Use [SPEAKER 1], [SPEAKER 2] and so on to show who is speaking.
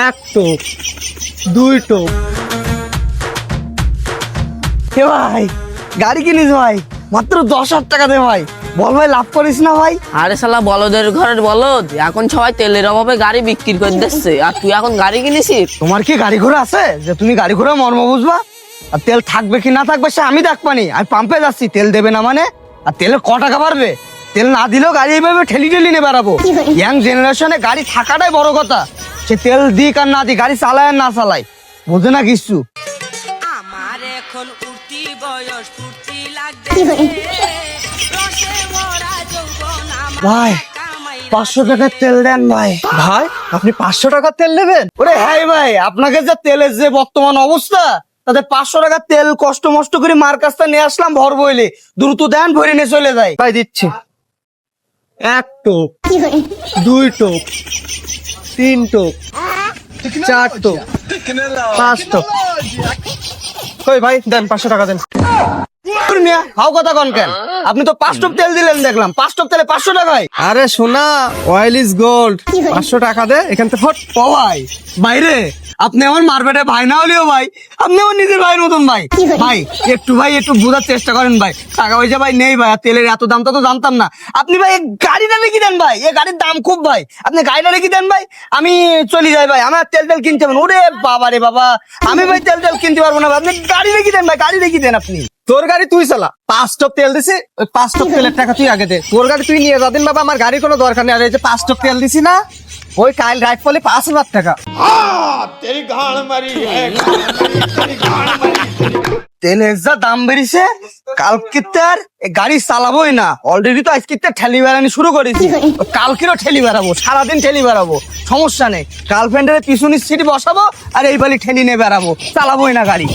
[SPEAKER 1] এক টোপ, দুই টোপ। হে ভাই, গাড়ি কিনিস ভাই, মাত্র 10,000 টাকা দে ভাই। বল ভাই, লাভ করিস না ভাই?
[SPEAKER 2] আরে শালা বলদের ঘরের বলদ, এখন সবাই তেলের অভাবে গাড়ি বিক্রি করে দিচ্ছে, আর তুই এখন গাড়ি কিনিসিস?
[SPEAKER 1] তোমার কি গাড়ি ঘোড়া আছে যে তুমি গাড়ি ঘোড়া মর্ম বুঝবা? আর তেল থাকবে কি না থাকবে সে আমি দেখবানি। আমি পাম্পে যাচ্ছি, তেল দেবে না মানে? আর তেলের ক টাকা বাড়বে? তেল না দিলেও গাড়ি এইভাবে ঠেলি ঠেলি নিয়ে বেড়াবো। ইয়াং জেনারেশনে গাড়ি থাকাটাই বড় কথা। সে তেল দিক আর না দিক, গাড়ি চালায় আর না চালায়, বোঝে না কিছু।
[SPEAKER 3] আমার এখন উঠতি বয়স ফুর্তি লাগবে রসে ভরা যৌবন আমার
[SPEAKER 1] ভাই,
[SPEAKER 3] কামাই
[SPEAKER 1] 500 টাকার তেল দেন ভাই। ভাই, আপনি 500 টাকার তেল নেবেন? ওরে হ্যাঁ ভাই, আপনাকে যে তেলের যে বর্তমান অবস্থা, তাতে 500 টাকার তেল কষ্ট মষ্ট করে মার কাছটা নিয়ে আসলাম ভর বইলে। দ্রুত দেন, ভরে নিয়ে চলে যায়। ভাই দিচ্ছি। এক টোপ, দুই টোপ, তিন টোপ, চার টোপ, 5 টোপ। কই ভাই, দেন 500 টাকা দেন। হাও কথা কন কেন? আপনি তো 5 টোপ তেল দিলেন দেখলাম। 5 টোপ তেলে 500 টাকায়? আরে সোনা, অয়েল ইজ গোল্ড। 500 টাকা দে এখান থেকে ফট। ও ভাই, বাইরে আপনি আমার মারপেটে ভাই না হলেও ভাই, আপনি আমার নিজের ভাইয়ের মতন ভাই। ভাই একটু বোঝার চেষ্টা করেন ভাই। টাকা পয়সা ভাই নেই ভাই, আর তেলের এত দামটা তো জানতাম না। আপনি ভাই এই গাড়িটা রেখে দেন ভাই, এই গাড়ির দাম খুব ভাই। আপনি গাড়িটা রেখে দেন ভাই, আমি চলে যাই ভাই। আমার তেল কিনতে হবে না। ওরে বাবা রে বাবা, আমি ভাই তেল কিনতে পারবো না ভাই। আপনি গাড়ি রেখে দেন ভাই, গাড়ি রেখে দেন আপনি। তোর গাড়ি তুই চালা, 5 টোপ তেল দিছি, ওই 5 টোপ তেলের টাকা তুই আগে দে। তোর গাড়ি তুই নিয়ে যাদিন বাবা, আমার গাড়ির কোনো দরকার নেই। আর এই যে 5 টোপ তেল দিছি না, ওই কাল রাইট ফলে 5,000 টাকা। তেলের যা দাম বেরিয়েছে, কালকে আর গাড়ি চালাবোই না। অলরেডি তো আজকে ঠেলি বেড়ানি শুরু করেছি, কালকেরও ঠেলি বেড়াবো, সারাদিন ঠেলি বেড়াবো, সমস্যা নেই। গার্লফ্রেন্ডের পিছনের সিট বসাবো আর এই বালি ঠেলি নিয়ে বেড়াবো, চালাবোই না গাড়ি।